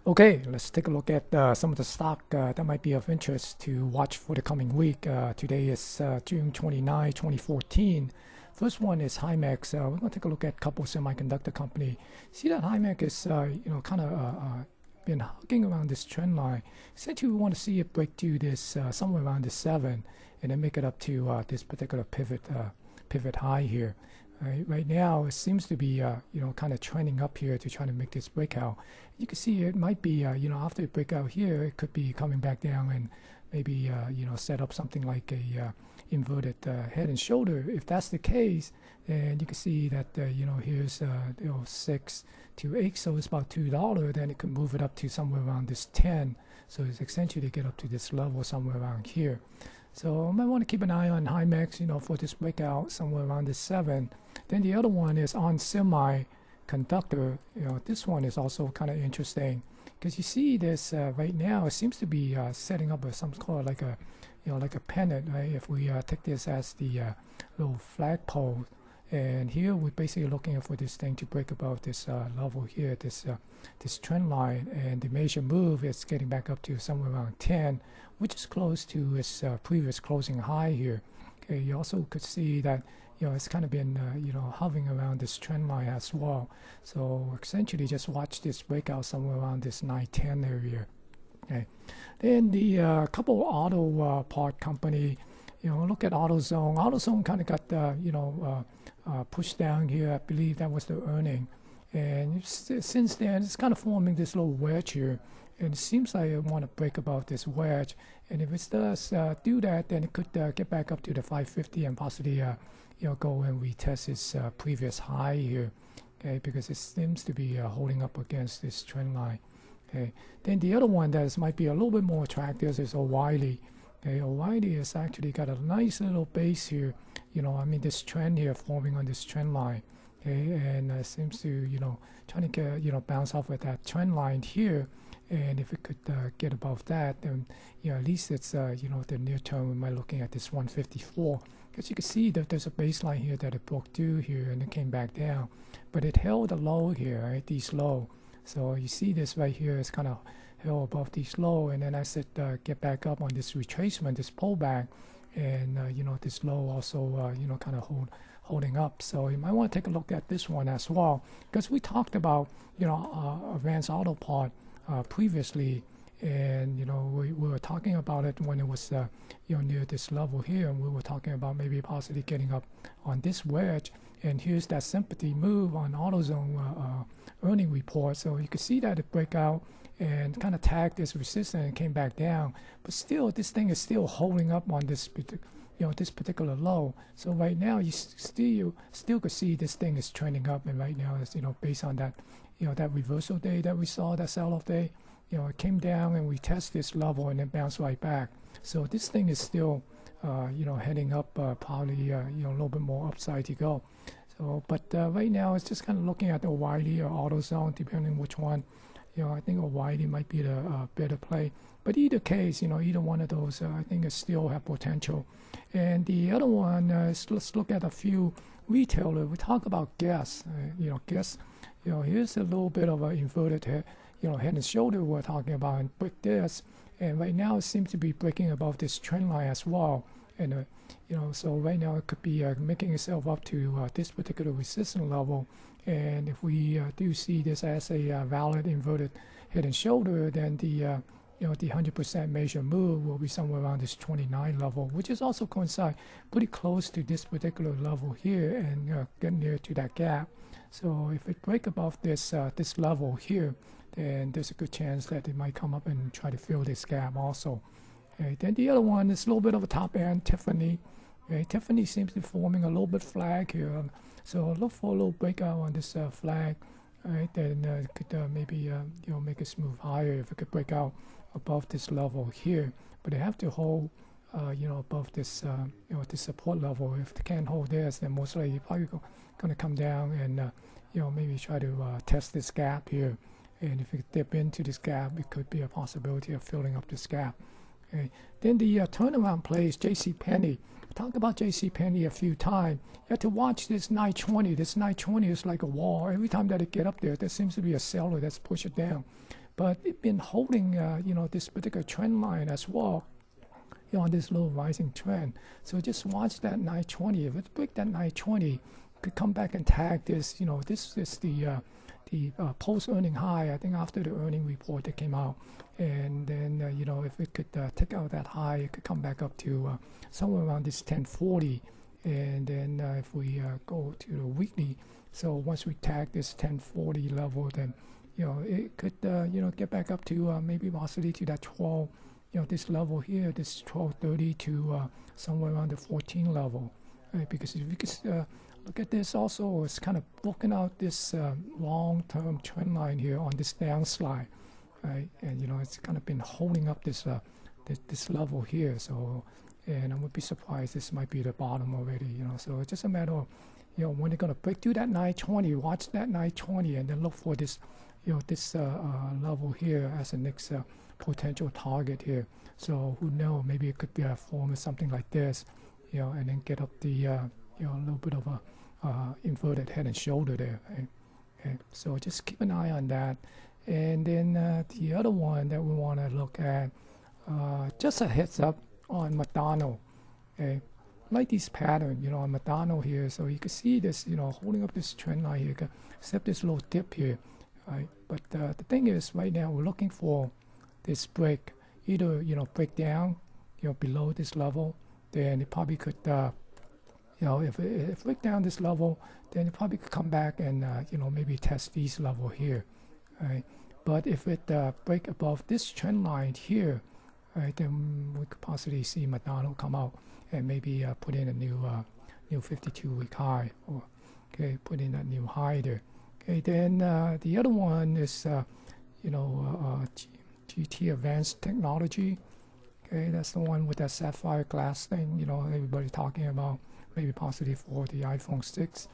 Okay, let's take a look at some of the stock that might be of interest to watch for the coming week. Today is June 29, 2014. First one is HIMX. We're going to take a look at a couple semiconductor company. See that HIMX is, kind of been hugging around this trend line. Essentially, we want to see it break through this somewhere around the 7 and then make it up to this particular pivot high here. Right now, it seems to be, kind of trending up here to try to make this breakout. You can see it might be, after it break out here, it could be coming back down and maybe, set up something like a inverted head and shoulder. If that's the case, then you can see that, here's 6 to 8, so it's about $2. Then it could move it up to somewhere around this 10. So it's essentially get up to this level somewhere around here. So I might want to keep an eye on HIMX, for this breakout somewhere around this 7. Then the other one is on semiconductor. This one is also kind of interesting because you see this right now. It seems to be setting up some called like a, like a pennant, right? If we take this as the little flagpole, and here we're basically looking for this thing to break above this level here, this trend line, and the major move is getting back up to somewhere around 10, which is close to its previous closing high here. Okay, you also could see that it's kind of been hovering around this trend line as well. So essentially, just watch this breakout somewhere around this 910 area. Okay, then the couple auto part company. Look at AutoZone. AutoZone kind of got pushed down here. I believe that was the earning, and since then it's kind of forming this little wedge here, and it seems like it want to break above this wedge. And if it does do that, then it could get back up to the 550 and possibly go and retest its previous high here. Okay, because it seems to be holding up against this trend line. Okay, then the other one that might be a little bit more attractive is ORLY. Okay, ORLY has actually got a nice little base here. This trend here forming on this trend line. Okay, and seems to trying to get bounce off with that trend line here. And if it could get above that, then at least it's the near term we might looking at this 154. Because you can see that there's a baseline here that it broke through here and it came back down, but it held a low here, right? These low. So you see this right here is kind of held above these low, and then I said get back up on this retracement, this pullback, and this low also kind of holding up. So you might want to take a look at this one as well, because we talked about advanced auto part previously, and we were talking about it when it was near this level here, and we were talking about maybe possibly getting up on this wedge. And here's that sympathy move on AutoZone earning report. So you can see that it break out and kind of tagged this resistance and came back down, but still this thing is still holding up on this this particular low. So right now you still could see this thing is trending up, and right now it's based on that that reversal day that we saw, that sell-off day, it came down and we test this level and then bounced right back. So this thing is still heading up, probably a little bit more upside to go. So but right now it's just kind of looking at the ORLY or AutoZone, depending which one. I think ORLY might be the better play. But either case, either one of those, I think it still have potential. And the other one is, let's look at a few retailers. We talk about Guess. Guess. Here's a little bit of an inverted head, head and shoulder we're talking about, and break this. And right now it seems to be breaking above this trend line as well. And so right now it could be making itself up to this particular resistance level. And if we do see this as a valid inverted head and shoulder, then the the 100% major move will be somewhere around this 29 level, which is also coincide pretty close to this particular level here, and get near to that gap. So if it break above this this level here, then there's a good chance that it might come up and try to fill this gap also. Okay, then the other one is a little bit of a top end, Tiffany. Okay, Tiffany seems to be forming a little bit flag here, so look for a little breakout on this flag. Right, then it could maybe make it move higher if it could break out above this level here. But they have to hold above this this support level. If they can't hold this, then most likely probably going to come down and maybe try to test this gap here. And if it dip into this gap, it could be a possibility of filling up this gap. Okay. Then the turnaround play is JCPenney. I talked about JCPenney a few times. You have to watch this 920. This 920 is like a wall. Every time that it get up there, there seems to be a seller that's push it down. but it's been holding, this particular trend line as well, on this little rising trend. So just watch that 920. If it break that 920, could come back and tag this. This is the post-earning high, I think, after the earning report that came out. And then, if it could take out that high, it could come back up to somewhere around this 1040. And then if we go to the weekly, so once we tag this 1040 level, then, it could, get back up to maybe possibly to that 12, this level here, this 1230 to somewhere around the 14 level. Right? Because if you could look at this also, it's kind of broken out this long-term trend line here on this downslide, right? And it's kind of been holding up this this level here. So, and I would be surprised this might be the bottom already. So it's just a matter of when they're gonna break through that 920, watch that 920, and then look for this this level here as the next potential target here. So who knows? Maybe it could be a form of something like this, and then get up the a little bit of a inverted head and shoulder there. Okay. So just keep an eye on that. And then the other one that we want to look at, just a heads up on McDonald. Okay. Like this pattern, on McDonald here. So you can see this, holding up this trend line here, except this little dip here. Right. But the thing is, right now we're looking for this break, either break down, below this level, then it probably could. If it break down this level, then it probably could come back and maybe test these level here, right? But if it break above this trend line here, right, then we could possibly see McDonald come out and maybe put in a new 52-week high, or put in that new high there. Okay, then the other one is GT Advanced Technology. Okay, that's the one with that sapphire glass thing. Everybody talking about. Maybe possibly for the iPhone 6.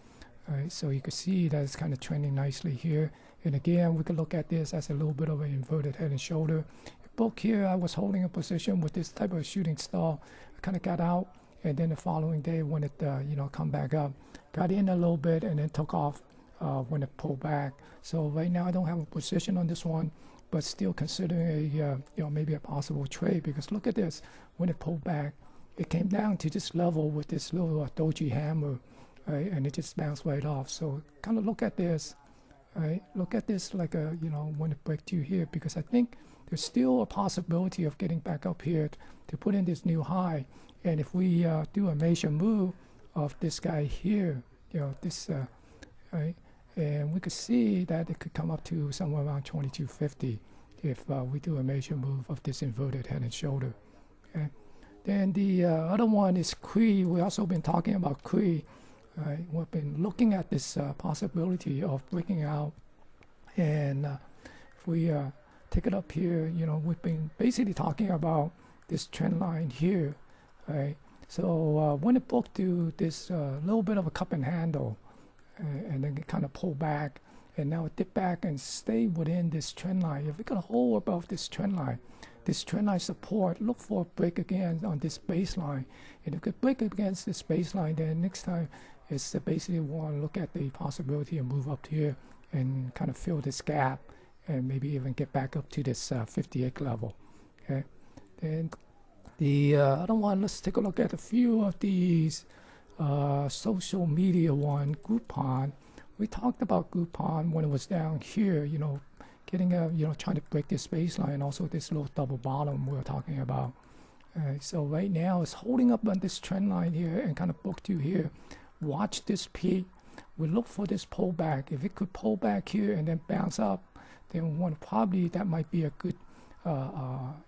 Right, so you can see that it's kind of trending nicely here. And again, we could look at this as a little bit of an inverted head and shoulder. Book here, I was holding a position with this type of shooting star. I kind of got out, and then the following day when it come back up, got in a little bit and then took off when it pulled back. So right now I don't have a position on this one, but still considering a maybe a possible trade, because look at this, when it pulled back, it came down to this level with this little doji hammer, right? And it just bounced right off. So kind of look at this, right? Look at this like when it breaks through here, because I think there's still a possibility of getting back up here to put in this new high. And if we do a major move of this guy here, this, right? And we could see that it could come up to somewhere around 2250 if we do a major move of this inverted head and shoulder. Okay? Then the other one is CREE. We've also been talking about CREE. Right? We've been looking at this possibility of breaking out. And if we take it up here, we've been basically talking about this trend line here. Right? So when it broke to this little bit of a cup and handle, and then it kind of pulled back, and now it dipped back and stayed within this trend line. If we can hold above this trend line support, look for a break again on this baseline. And if it could break against this baseline, then next time it's basically want to look at the possibility of move up here and kind of fill this gap and maybe even get back up to this 58 level. Okay. Then the other one, let's take a look at a few of these social media one. Groupon. We talked about Groupon when it was down here, getting trying to break this baseline, also this little double bottom we were talking about. So right now it's holding up on this trend line here and kind of booked you here. Watch this peak. We look for this pullback. If it could pull back here and then bounce up, then that might be a good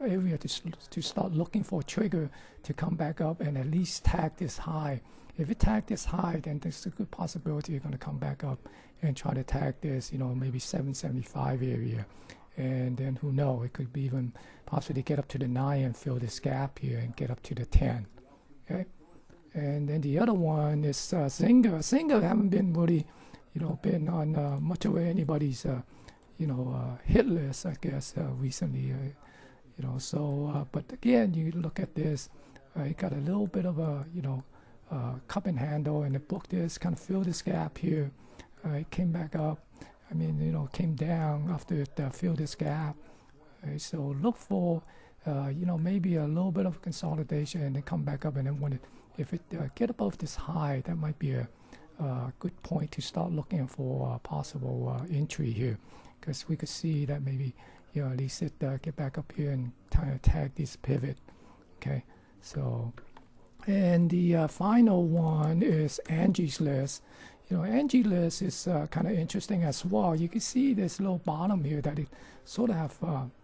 area to start looking for a trigger to come back up and at least tag this high. If it tag this high, then there's a good possibility you're going to come back up and try to tag this, maybe 775 area. And then who knows, it could be even possibly get up to the 9 and fill this gap here and get up to the 10. Okay. And then the other one is ZNGA. ZNGA haven't been really, been on much of anybody's, hit list, I guess, recently. But again, you look at this, it got a little bit of a, cup and handle, and it booked this, kind of filled this gap here. It came back up. I mean, you know, came down after it filled this gap. Okay, so look for, you know, maybe a little bit of consolidation and then come back up. And then when if it get above this high, that might be a good point to start looking for possible entry here, because we could see that maybe, you know, at least it get back up here and kind of tag this pivot. Okay, so, and the final one is ANGI's list. You know, ANGI list is kind of interesting as well. You can see this little bottom here that it sort of have,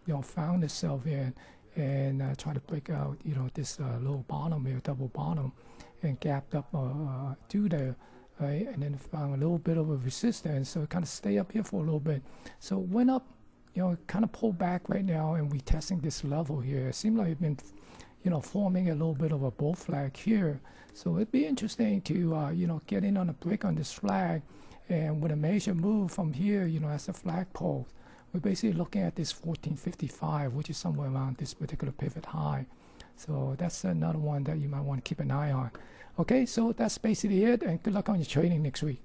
you know, found itself in, and try to break out, you know, this little bottom here, double bottom, and gapped up to there, right? And then found a little bit of a resistance, so it kind of stay up here for a little bit. So it went up, you know, kind of pulled back right now, and we testing this level here. It seemed like it's been, you know, forming a little bit of a bull flag here. So it'd be interesting to, you know, get in on a break on this flag, and with a major move from here, you know, as the flag pulls, we're basically looking at this 1455, which is somewhere around this particular pivot high. So that's another one that you might want to keep an eye on. Okay, so that's basically it, and good luck on your trading next week.